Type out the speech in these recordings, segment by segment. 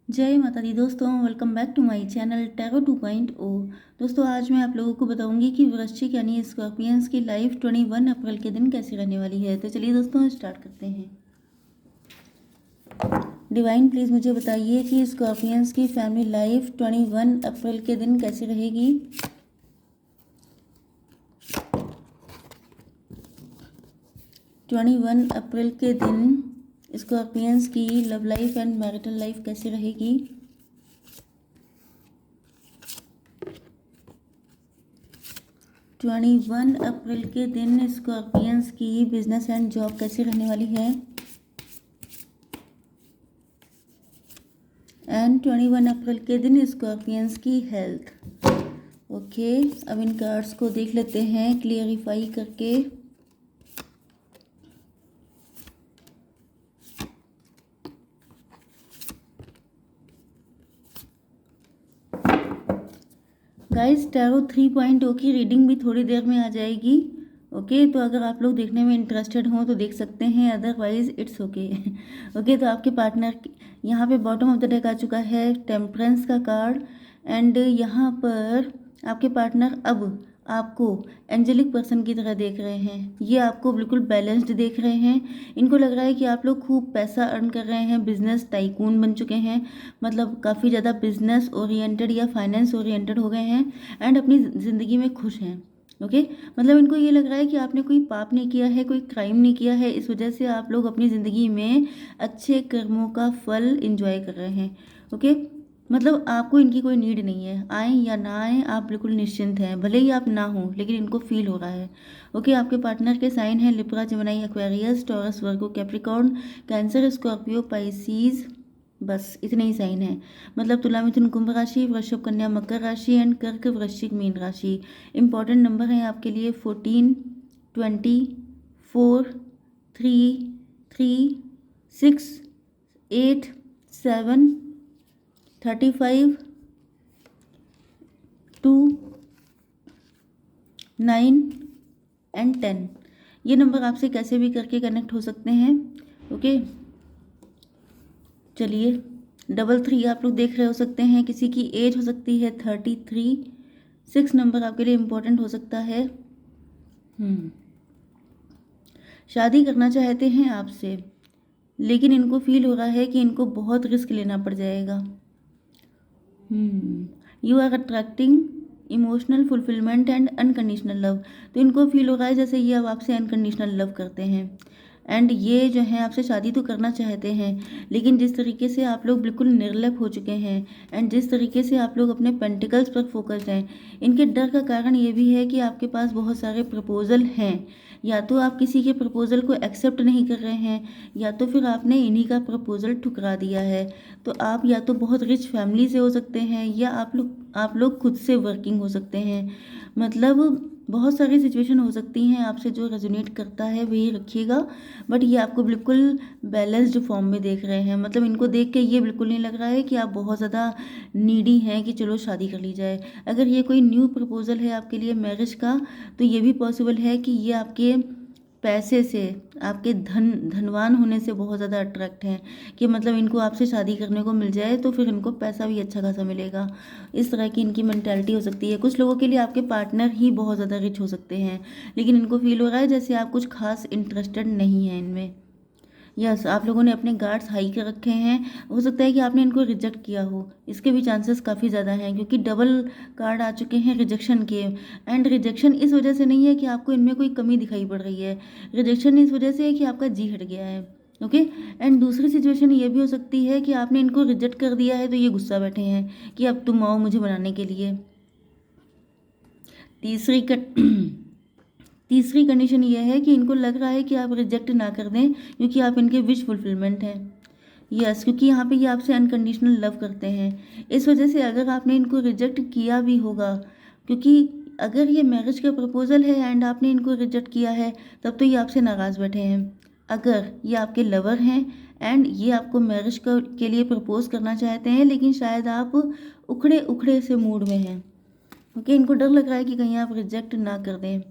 जय माता दी दोस्तों, welcome back to my channel tarot 2.0। दोस्तों, आज मैं आप लोगों को बताऊंगी कि वृश्चिक यानी स्कॉर्पियंस की लाइफ 21 अप्रैल के दिन कैसी रहने वाली है। तो चलिए दोस्तों स्टार्ट करते हैं। डिवाइन प्लीज़ मुझे बताइए कि स्कॉर्पियंस की फैमिली लाइफ 21 अप्रैल के दिन कैसी रहेगी। 21 अप्रैल के दिन स्कॉर्पियंस की love life and marital life कैसी रहेगी। 21 अप्रैल के दिन स्कॉर्पियंस की बिजनेस एंड जॉब कैसी रहने वाली है। एंड 21 अप्रैल के दिन स्कॉर्पियंस की हेल्थ। ओके, अब इन कार्ड्स को देख लेते हैं क्लियरिफाई करके। गाइस, टैरो 3.0 की रीडिंग भी थोड़ी देर में आ जाएगी। ओके, तो अगर आप लोग देखने में इंटरेस्टेड हो तो देख सकते हैं, अदरवाइज इट्स ओके। ओके, तो आपके पार्टनर यहाँ पे बॉटम ऑफ द डेक आ चुका है टेम्परेंस का कार्ड। एंड यहाँ पर आपके पार्टनर अब आपको एंजेलिक पर्सन की तरह देख रहे हैं। ये आपको बिल्कुल बैलेंस्ड देख रहे हैं। इनको लग रहा है कि आप लोग खूब पैसा अर्न कर रहे हैं, बिजनेस टाइकून बन चुके हैं, मतलब काफ़ी ज़्यादा बिजनेस ओरिएंटेड या फाइनेंस ओरिएंटेड हो गए हैं एंड अपनी ज़िंदगी में खुश हैं। ओके, मतलब इनको ये लग रहा है कि आपने कोई पाप नहीं किया है, कोई क्राइम नहीं किया है, इस वजह से आप लोग अपनी ज़िंदगी में अच्छे कर्मों का फल इंजॉय कर रहे हैं। ओके, मतलब आपको इनकी कोई नीड नहीं है, आए या ना आए आप बिल्कुल निश्चिंत हैं, भले ही आप ना हो लेकिन इनको फील हो रहा है। ओके, आपके पार्टनर के साइन हैं लिब्रा, जेमिनी, एक्वेरियस, टॉरस, वर्गो, कैप्रिकॉर्न, कैंसर, स्कॉर्पियो, पाइसीज। बस इतने ही साइन हैं, मतलब तुला, मिथुन, कुंभ राशि, वृषभ, कन्या, मकर राशि एंड कर्क, वृश्चिक, मीन राशि। इंपॉर्टेंट नंबर हैं आपके लिए 14, 20, 4, 3, 3, 6, 8, 7, 35, 2, 9 एंड 10। ये नंबर आपसे कैसे भी करके कनेक्ट हो सकते हैं। ओके, चलिए 33 आप लोग देख रहे हो सकते हैं, किसी की एज हो सकती है 33। 6 नंबर आपके लिए इम्पोर्टेंट हो सकता है। शादी करना चाहते हैं आपसे, लेकिन इनको फील हो रहा है कि इनको बहुत रिस्क लेना पड़ जाएगा। You are attracting emotional fulfilment and unconditional love. तो इनको फील हो रहा है जैसे ये अब आपसे अनकंडीशनल लव करते हैं एंड ये जो है आपसे शादी तो करना चाहते हैं, लेकिन जिस तरीके से आप लोग बिल्कुल निर्लिप्त हो चुके हैं एंड जिस तरीके से आप लोग अपने पेंटिकल्स पर फोकस्ड हैं, इनके डर का कारण ये भी है कि आपके पास बहुत सारे प्रपोजल हैं। या तो आप किसी के प्रपोजल को एक्सेप्ट नहीं कर रहे हैं, या तो फिर आपने इन्हीं का प्रपोजल ठुकरा दिया है। तो आप या तो बहुत रिच फैमिली से हो सकते हैं, या आप लोग खुद से वर्किंग हो सकते हैं। मतलब बहुत सारी सिचुएशन हो सकती हैं, आपसे जो रेजोनेट करता है वही रखिएगा। बट ये आपको बिल्कुल बैलेंस्ड फॉर्म में देख रहे हैं, मतलब इनको देख के ये बिल्कुल नहीं लग रहा है कि आप बहुत ज़्यादा नीडी हैं कि चलो शादी कर ली जाए। अगर ये कोई न्यू प्रपोजल है आपके लिए मैरिज का, तो ये भी पॉसिबल है कि ये आपके पैसे से, आपके धनवान होने से बहुत ज़्यादा अट्रैक्ट हैं, कि मतलब इनको आपसे शादी करने को मिल जाए तो फिर इनको पैसा भी अच्छा खासा मिलेगा। इस तरह की इनकी मेंटालिटी हो सकती है। कुछ लोगों के लिए आपके पार्टनर ही बहुत ज़्यादा रिच हो सकते हैं, लेकिन इनको फील हो रहा है जैसे आप कुछ खास इंटरेस्टेड नहीं हैं इनमें। यस, आप लोगों ने अपने गार्ड्स हाई कर रखे हैं। हो सकता है कि आपने इनको रिजेक्ट किया हो, इसके भी चांसेस काफ़ी ज़्यादा हैं, क्योंकि डबल कार्ड आ चुके हैं रिजेक्शन के। एंड रिजेक्शन इस वजह से नहीं है कि आपको इनमें कोई कमी दिखाई पड़ रही है, रिजेक्शन इस वजह से है कि आपका जी हट गया है। ओके, एंड दूसरी सिचुएशन ये भी हो सकती है कि आपने इनको रिजेक्ट कर दिया है तो ये गुस्सा बैठे हैं कि अब तुम आओ मुझे बनाने के लिए। तीसरी तीसरी कंडीशन ये है कि इनको लग रहा है कि आप रिजेक्ट ना कर दें, क्योंकि आप इनके विश फुलफिलमेंट हैं। यस, क्योंकि यहाँ पे ये आपसे अनकंडीशनल लव करते हैं, इस वजह से अगर आपने इनको रिजेक्ट किया भी होगा, क्योंकि अगर ये मैरिज का प्रपोजल है एंड आपने इनको रिजेक्ट किया है, तब तो ये आपसे नाराज़ बैठे हैं। अगर ये आपके लवर हैं एंड ये आपको मैरिज के लिए प्रपोज करना चाहते हैं, लेकिन शायद आप उखड़े उखड़े से मूड में हैं। ओके, इनको डर लग रहा है कि कहीं आप रिजेक्ट ना कर दें।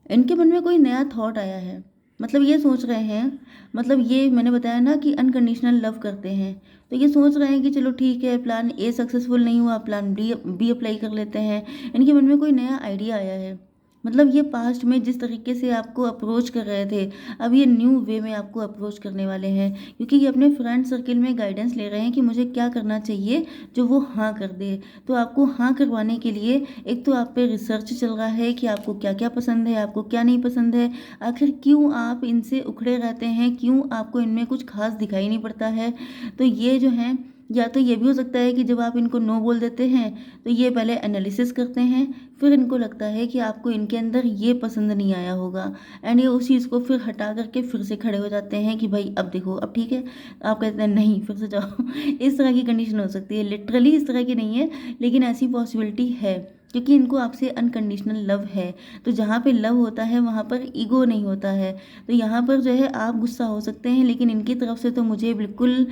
इनके मन में कोई नया थॉट आया है, मतलब ये सोच रहे हैं, मतलब ये मैंने बताया ना कि अनकंडीशनल लव करते हैं, तो ये सोच रहे हैं कि चलो ठीक है, प्लान ए सक्सेसफुल नहीं हुआ, प्लान बी अप्लाई कर लेते हैं। इनके मन में कोई नया आइडिया आया है। मतलब ये पास्ट में जिस तरीके से आपको अप्रोच कर रहे थे, अब ये न्यू वे में आपको अप्रोच करने वाले हैं, क्योंकि ये अपने फ्रेंड सर्किल में गाइडेंस ले रहे हैं कि मुझे क्या करना चाहिए जो वो हाँ कर दे। तो आपको हाँ करवाने के लिए एक तो आप पे रिसर्च चल रहा है कि आपको क्या क्या पसंद है, आपको क्या नहीं पसंद है, आखिर क्यों आप इनसे उखड़े रहते हैं, क्यों आपको इनमें कुछ खास दिखाई नहीं पड़ता है। तो ये जो है, या तो ये भी हो सकता है कि जब आप इनको नो बोल देते हैं तो ये पहले एनालिसिस करते हैं, फिर इनको लगता है कि आपको इनके अंदर ये पसंद नहीं आया होगा, एंड ये उस चीज़ को फिर हटा करके फिर से खड़े हो जाते हैं कि भाई अब देखो अब ठीक है। आप कहते हैं नहीं फिर से जाओ। इस तरह की कंडीशन हो सकती है, लिटरली इस तरह की नहीं है, लेकिन ऐसी पॉसिबिलिटी है, क्योंकि इनको आपसे अनकंडीशनल लव है। तो जहाँ पे लव होता है वहाँ पर ईगो नहीं होता है। तो यहाँ पर जो है आप गुस्सा हो सकते हैं, लेकिन इनकी तरफ से तो मुझे बिल्कुल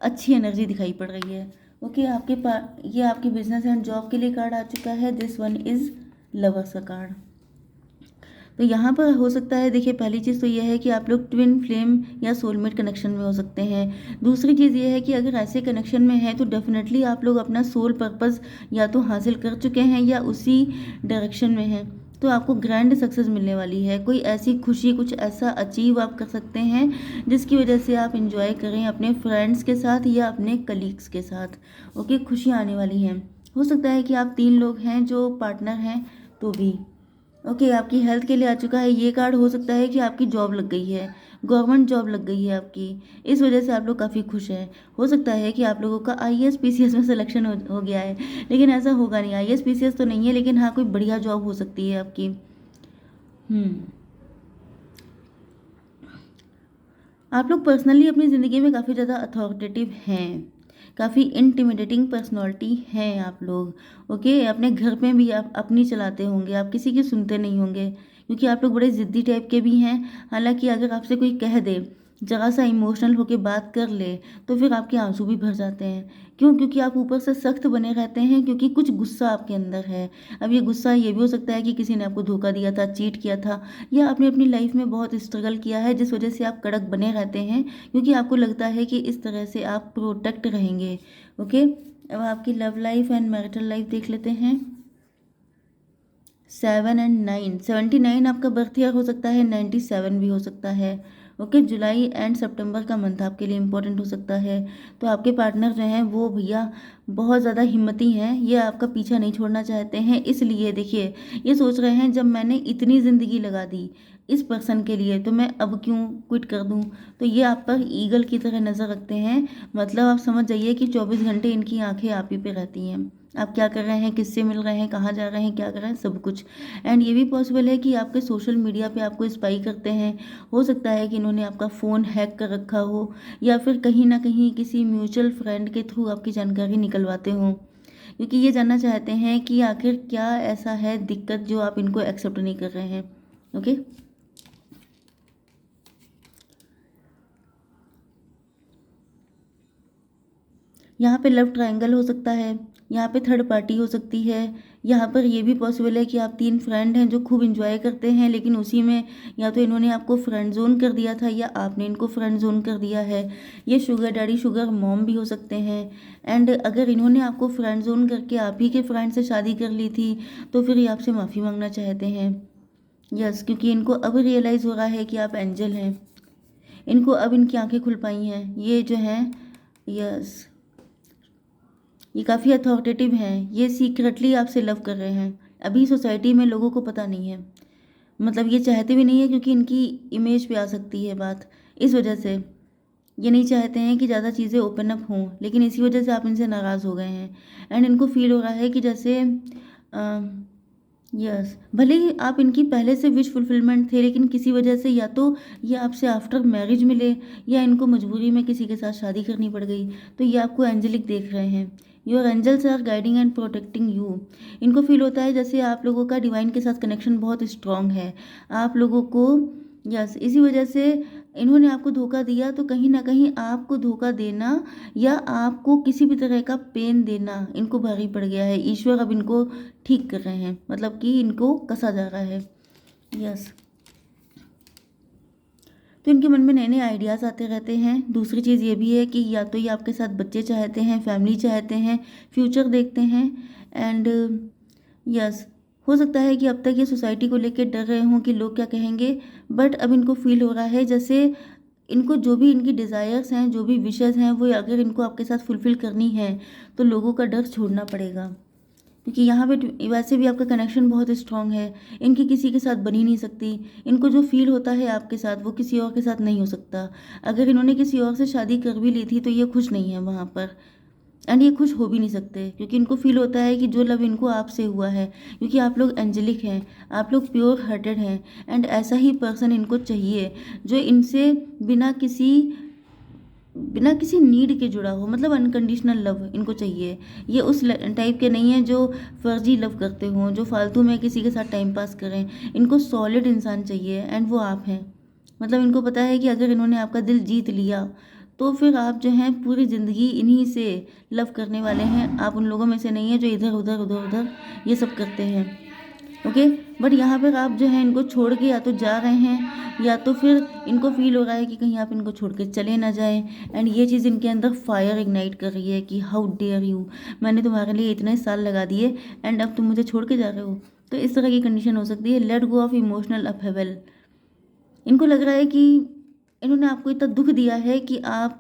अच्छी एनर्जी दिखाई पड़ रही है। ओके, आपके पास ये आपके बिजनेस एंड जॉब के लिए कार्ड आ चुका है। दिस वन इज लवर्स का कार्ड। तो यहाँ पर हो सकता है, देखिए पहली चीज़ तो यह है कि आप लोग ट्विन फ्लेम या सोलमेट कनेक्शन में हो सकते हैं। दूसरी चीज़ ये है कि अगर ऐसे कनेक्शन में है तो डेफिनेटली आप लोग अपना सोल पर्पस या तो हासिल कर चुके हैं या उसी डायरेक्शन में हैं। तो आपको ग्रैंड सक्सेस मिलने वाली है, कोई ऐसी खुशी, कुछ ऐसा अचीव आप कर सकते हैं जिसकी वजह से आप इंजॉय करें अपने फ्रेंड्स के साथ या अपने कलीग्स के साथ। ओके, खुशियाँ आने वाली हैं। हो सकता है कि आप 3 लोग हैं जो पार्टनर हैं तो भी। ओके, आपकी हेल्थ के लिए आ चुका है ये कार्ड। हो सकता है कि आपकी जॉब लग गई है, गवर्नमेंट जॉब लग गई है आपकी, इस वजह से आप लोग काफ़ी खुश हैं। हो सकता है कि आप लोगों का आईएएस पीसीएस में सिलेक्शन हो गया है, लेकिन ऐसा होगा नहीं, आईएएस पीसीएस तो नहीं है, लेकिन हाँ कोई बढ़िया जॉब हो सकती है आपकी। हम्म आप लोग पर्सनली अपनी ज़िंदगी में काफ़ी ज़्यादा अथॉरिटेटिव हैं, काफ़ी इंटिमिडेटिंग पर्सनालिटी हैं आप लोग। ओके, अपने घर में भी आप अपनी चलाते होंगे, आप किसी की सुनते नहीं होंगे, क्योंकि आप लोग बड़े ज़िद्दी टाइप के भी हैं। हालांकि अगर आपसे कोई कह दे, ज़रा सा इमोशनल होके बात कर ले, तो फिर आपके आंसू भी भर जाते हैं। क्यों? क्योंकि आप ऊपर से सख्त बने रहते हैं, क्योंकि कुछ गुस्सा आपके अंदर है। अब ये गुस्सा ये भी हो सकता है कि किसी ने आपको धोखा दिया था, चीट किया था, या आपने अपनी लाइफ में बहुत स्ट्रगल किया है जिस वजह से आप कड़क बने रहते हैं, क्योंकि आपको लगता है कि इस तरह से आप प्रोटेक्ट रहेंगे। ओके, अब आपकी love life and marital life देख लेते हैं। 7 और 9, 79 आपका बर्थ ईयर हो सकता है, 97 भी हो सकता है। ओके, जुलाई एंड सितंबर का मंथ आपके लिए इम्पोर्टेंट हो सकता है। तो आपके पार्टनर जो हैं वो भैया बहुत ज़्यादा हिम्मती हैं, ये आपका पीछा नहीं छोड़ना चाहते हैं। इसलिए देखिए, ये सोच रहे हैं जब मैंने इतनी ज़िंदगी लगा दी इस पर्सन के लिए तो मैं अब क्यों क्विट कर दूं। तो ये आप पर ईगल की तरह नज़र रखते हैं। मतलब आप समझ जाइए कि 24 घंटे इनकी आंखें आप ही पे रहती हैं। आप क्या कर रहे हैं, किससे मिल रहे हैं, कहाँ जा रहे हैं, क्या कर रहे हैं, सब कुछ। एंड ये भी पॉसिबल है कि आपके सोशल मीडिया पे आपको स्पाई करते हैं। हो सकता है कि इन्होंने आपका फ़ोन हैक कर रखा हो, या फिर कहीं ना कहीं किसी म्यूचुअल फ्रेंड के थ्रू आपकी जानकारी निकलवाते हों, क्योंकि ये जानना चाहते हैं कि आखिर क्या ऐसा है दिक्कत जो आप इनको एक्सेप्ट नहीं कर रहे हैं। ओके, यहाँ पे लव ट्रायंगल हो सकता है, यहाँ पे थर्ड पार्टी हो सकती है। यहाँ पर ये भी पॉसिबल है कि आप 3 फ्रेंड हैं जो खूब इंजॉय करते हैं, लेकिन उसी में या तो इन्होंने आपको फ्रेंड जोन कर दिया था या आपने इनको फ्रेंड जोन कर दिया है। ये शुगर डैडी शुगर मॉम भी हो सकते हैं। एंड अगर इन्होंने आपको फ्रेंड जोन करके आप ही के फ्रेंड से शादी कर ली थी तो फिर ये आपसे माफ़ी मांगना चाहते हैं। यस, क्योंकि इनको अब रियलाइज़ हो रहा है कि आप एंजल हैं। इनको अब इनकी आंखें खुल पाई हैं ये जो हैं। यस, ये काफ़ी अथॉरिटेटिव हैं, ये सीक्रेटली आपसे लव कर रहे हैं। अभी सोसाइटी में लोगों को पता नहीं है, मतलब ये चाहते भी नहीं है, क्योंकि इनकी इमेज पे आ सकती है बात। इस वजह से ये नहीं चाहते हैं कि ज़्यादा चीज़ें ओपन अप हों, लेकिन इसी वजह से आप इनसे नाराज़ हो गए हैं। एंड इनको फील हो रहा है कि जैसे यस, भले ही आप इनकी पहले से विश फुलफिलमेंट थे, लेकिन किसी वजह से या तो ये आपसे आफ्टर मैरिज मिले या इनको मजबूरी में किसी के साथ शादी करनी पड़ गई। तो ये आपको एंजेलिक देख रहे हैं। Your angels are guiding and protecting you. इनको फील होता है जैसे आप लोगों का डिवाइन के साथ कनेक्शन बहुत स्ट्रांग है आप लोगों को। यस, इसी वजह से इन्होंने आपको धोखा दिया, तो कहीं ना कहीं आपको धोखा देना या आपको किसी भी तरह का पेन देना इनको भारी पड़ गया है। ईश्वर अब इनको ठीक कर रहे हैं, मतलब कि इनको कसा जा रहा है। यस, तो इनके मन में नए नए आइडियाज़ आते रहते हैं। दूसरी चीज़ ये भी है कि या तो ये आपके साथ बच्चे चाहते हैं, फैमिली चाहते हैं, फ्यूचर देखते हैं। एंड यस, हो सकता है कि अब तक ये सोसाइटी को लेके डर रहे हों कि लोग क्या कहेंगे, बट अब इनको फील हो रहा है जैसे इनको जो भी इनकी डिज़ायर्स हैं, जो भी विशेज़ हैं, वो अगर इनको आपके साथ फुलफ़िल करनी है तो लोगों का डर छोड़ना पड़ेगा। क्योंकि यहाँ पे वैसे भी आपका कनेक्शन बहुत स्ट्रॉन्ग है, इनकी किसी के साथ बन ही नहीं सकती। इनको जो फ़ील होता है आपके साथ वो किसी और के साथ नहीं हो सकता। अगर इन्होंने किसी और से शादी कर भी ली थी तो ये खुश नहीं है वहाँ पर, एंड ये खुश हो भी नहीं सकते क्योंकि इनको फ़ील होता है कि जो लव इनको आपसे हुआ है, क्योंकि आप लोग एंजेलिक हैं, आप लोग प्योर हार्टेड हैं, एंड ऐसा ही पर्सन इनको चाहिए जो इनसे बिना किसी नीड के जुड़ा हो, मतलब अनकंडीशनल लव इनको चाहिए। ये उस टाइप के नहीं हैं जो फर्जी लव करते हों, जो फालतू में किसी के साथ टाइम पास करें। इनको सॉलिड इंसान चाहिए एंड वो आप हैं। मतलब इनको पता है कि अगर इन्होंने आपका दिल जीत लिया तो फिर आप जो हैं पूरी ज़िंदगी इन्हीं से लव करने वाले हैं। आप उन लोगों में से नहीं हैं जो इधर उधर उधर उधर ये सब करते हैं। ओके, बट यहाँ पर आप जो है इनको छोड़ के या तो जा रहे हैं या तो फिर इनको फील हो रहा है कि कहीं आप इनको छोड़ के चले ना जाएं। एंड ये चीज़ इनके अंदर फायर इग्नाइट कर रही है कि हाउ डेयर यू, मैंने तुम्हारे लिए इतने साल लगा दिए एंड अब तुम मुझे छोड़ के जा रहे हो। तो इस तरह की कंडीशन हो सकती है। Let go of emotional upheaval. इनको लग रहा है कि इन्होंने आपको इतना दुख दिया है कि आप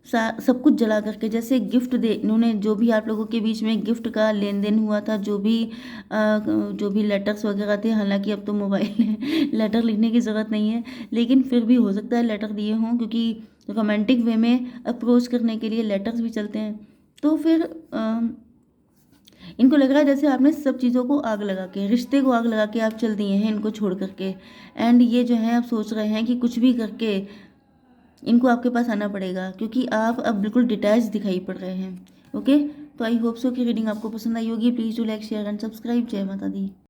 सब कुछ जला करके, जैसे गिफ्ट दे, इन्होंने जो भी आप लोगों के बीच में गिफ्ट का लेन देन हुआ था, जो भी लेटर्स वगैरह थे, हालांकि अब तो मोबाइल है, लेटर लिखने की ज़रूरत नहीं है, लेकिन फिर भी हो सकता है लेटर दिए हों, क्योंकि रोमांटिक वे में अप्रोच करने के लिए लेटर्स भी चलते हैं। तो फिर इनको लग रहा है जैसे आपने सब चीज़ों को आग लगा के, रिश्ते को आग लगा के आप चल दिए हैं इनको छोड़ करके। एंड ये जो है आप सोच रहे हैं कि कुछ भी करके इनको आपके पास आना पड़ेगा, क्योंकि आप अब बिल्कुल डिटैच दिखाई पड़ रहे हैं। ओके, तो आई होप सो कि रीडिंग आपको पसंद आई होगी। Please do like, share and subscribe. जय माता दी।